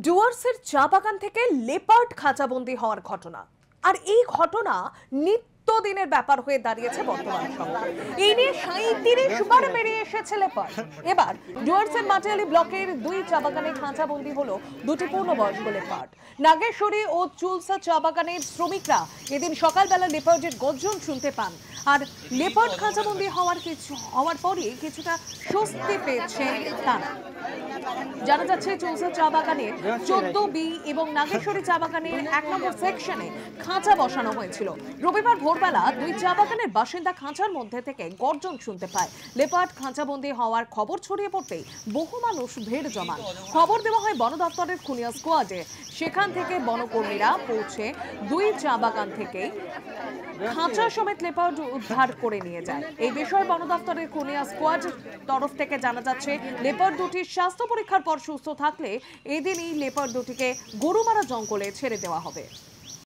ডুয়ার্সের চা বাগান থেকে লেপার্ড খাঁচাবন্দি হওয়ার ঘটনা, আর এই ঘটনা নিত্যদিনের ব্যাপার হয়ে দাঁড়িয়েছে বর্তমান সময়ে। এই নিয়ে ৩৭ বার বেরিয়ে এসেছে লেপার্ড। এবার ডুয়ার্সের মাটিয়ালি ব্লকের দুই চা বাগানে খাঁচাবন্দি হলো দুটি পূর্ণবয়স্ক লেপার্ড। নাগেশ্বরী ও চুলসা চা বাগানের শ্রমিকরা এদিন সকালবেলা লেপার্ডের গর্জন শুনতে পান, আর লেপার্ড খাঁচাবন্দি হওয়ার পরই কিছুটা স্বস্তি পেয়েছেন তারা। জানা যাচ্ছে চুলসা চা বাগানের 14B এবং নাগেশ্বরী চা বাগানের 1 নম্বর সেকশনে খাঁচা বসানো হয়েছিল। রবিবার ভোরবেলা দুই চা বাগানের বাসিন্দা খাঁচার মধ্যে থেকে গর্জন শুনতে পায়। লেপার্ড খাঁচাবন্দি হওয়ার খবর ছড়িয়ে পড়তেই বহু মানুষ ভিড় জমান। খবর দেওয়া হয় বন দপ্তরের খুনিয়া স্কোয়াডে। সেখান থেকে বনকর্মীরা পৌঁছে দুই চা বাগান থেকে খাঁচা সমেত লেপার্ড উদ্ধার করে নিয়ে যায়। এই বিষয়ে বন দপ্তরের খুনিয়া স্কোয়াড তরফ থেকে জানা যাচ্ছে, লেপার্ড দুটির স্বাস্থ্য পরীক্ষার পর সুস্থ থাকলে এদিনই লেপার্ড দুটিকে গরুমারা জঙ্গলে ছেড়ে দেওয়া হবে।